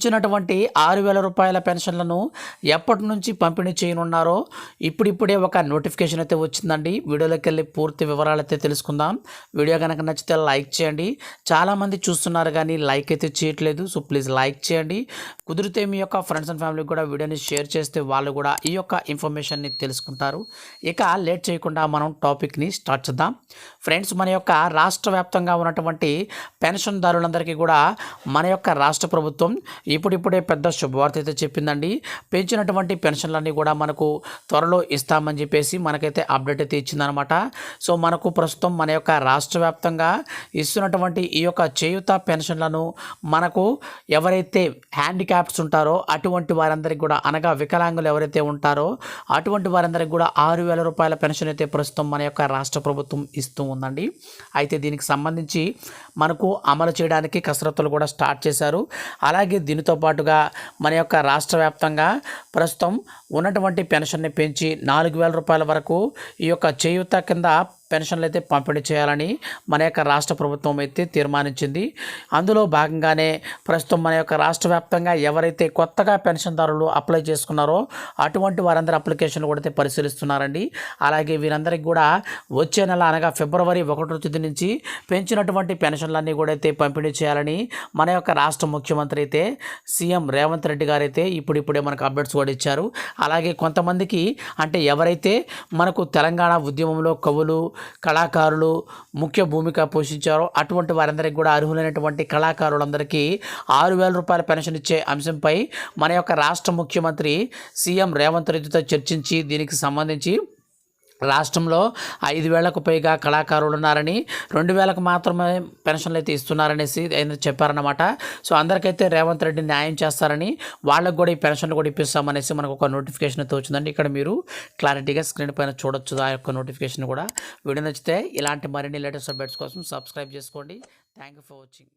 ఇచ్చినటువంటి 6,000 రూపాయల పెన్షన్లను ఎప్పటి నుంచి పంపిణీ చేయనున్నారో ఇప్పుడిప్పుడే ఒక నోటిఫికేషన్ అయితే వచ్చిందండి. వీడియోలోకి వెళ్ళి పూర్తి వివరాలు అయితే తెలుసుకుందాం. వీడియో కనుక నచ్చితే లైక్ చేయండి. చాలామంది చూస్తున్నారు కానీ లైక్ అయితే చేయట్లేదు. సో ప్లీజ్ లైక్ చేయండి. కుదిరితే మీ యొక్క ఫ్రెండ్స్ అండ్ ఫ్యామిలీకి కూడా వీడియోని షేర్ చేస్తే వాళ్ళు కూడా ఈ యొక్క ఇన్ఫర్మేషన్ని తెలుసుకుంటారు. ఇక లేట్ చేయకుండా మనం టాపిక్ని స్టార్ట్ చేద్దాం. ఫ్రెండ్స్, మన యొక్క రాష్ట్ర వ్యాప్తంగా ఉన్నటువంటి పెన్షన్దారులందరికీ కూడా మన యొక్క రాష్ట్ర ప్రభుత్వం ఇప్పుడిప్పుడే పెద్ద శుభవార్త అయితే చెప్పిందండి. పెంచినటువంటి పెన్షన్లన్నీ కూడా మనకు త్వరలో ఇస్తామని చెప్పేసి మనకైతే అప్డేట్ అయితే ఇచ్చిందనమాట. సో మనకు ప్రస్తుతం మన యొక్క రాష్ట్ర వ్యాప్తంగా ఇస్తున్నటువంటి ఈ యొక్క చేయూత పెన్షన్లను మనకు ఎవరైతే హ్యాండిక్యాప్స్ ఉంటారో అటువంటి వారందరికీ కూడా, అనగా వికలాంగులు ఎవరైతే ఉంటారో అటువంటి వారందరికీ కూడా 6,000 రూపాయల పెన్షన్ అయితే ప్రస్తుతం మన యొక్క రాష్ట్ర ప్రభుత్వం ఇస్తూ ఉందండి. అయితే దీనికి సంబంధించి మనకు అమలు చేయడానికి కసరత్తులు కూడా స్టార్ట్ చేశారు. అలాగే దీనితో పాటుగా మన యొక్క రాష్ట్ర వ్యాప్తంగా ప్రస్తుతం ఉన్నటువంటి పెన్షన్ని పెంచి 4,000 రూపాయల వరకు ఈ యొక్క చేయూత కింద పెన్షన్లు అయితే పంపిణీ చేయాలని మన యొక్క రాష్ట్ర ప్రభుత్వం అయితే తీర్మానించింది. అందులో భాగంగానే ప్రస్తుతం మన యొక్క రాష్ట్ర వ్యాప్తంగా ఎవరైతే కొత్తగా పెన్షన్దారులు అప్లై చేసుకున్నారో అటువంటి వారందరి అప్లికేషన్లు కూడా అయితే పరిశీలిస్తున్నారండి. అలాగే వీరందరికీ కూడా వచ్చే నెల, అనగా ఫిబ్రవరి 1వ తేదీ నుంచి పెంచినటువంటి పెన్షన్లన్నీ కూడా అయితే పంపిణీ చేయాలని మన యొక్క రాష్ట్ర ముఖ్యమంత్రి అయితే సీఎం రేవంత్ రెడ్డి గారు అయితే ఇప్పుడిప్పుడే మనకు అప్డేట్స్ కూడా ఇచ్చారు. అలాగే కొంతమందికి, అంటే ఎవరైతే మనకు తెలంగాణ ఉద్యమంలో కవులు, కళాకారులు ముఖ్య భూమిక పోషించారో అటువంటి వారందరికీ కూడా అర్హులైనటువంటి కళాకారులందరికీ 6,000 రూపాయల పెన్షన్ ఇచ్చే అంశంపై మన యొక్క రాష్ట్ర ముఖ్యమంత్రి సీఎం రేవంత్ రెడ్డితో చర్చించి దీనికి సంబంధించి రాష్ట్రంలో 5,000కు పైగా కళాకారులు ఉన్నారని, 2,000కు మాత్రమే పెన్షన్లు అయితే ఇస్తున్నారనేసి ఆయన చెప్పారన్నమాట. సో అందరికైతే రేవంత్ రెడ్డి న్యాయం చేస్తారని, వాళ్ళకు కూడా ఈ పెన్షన్లు కూడా ఇప్పిస్తామనేసి మనకు ఒక నోటిఫికేషన్ అయితే వచ్చిందండి. ఇక్కడ మీరు క్లారిటీగా స్క్రీన్ పైన చూడొచ్చు ఆ యొక్క నోటిఫికేషన్ కూడా. వీడియో నచ్చితే ఇలాంటి మరిన్ని లేటెస్ట్ అప్డేట్స్ కోసం సబ్స్క్రైబ్ చేసుకోండి. Thank you for watching.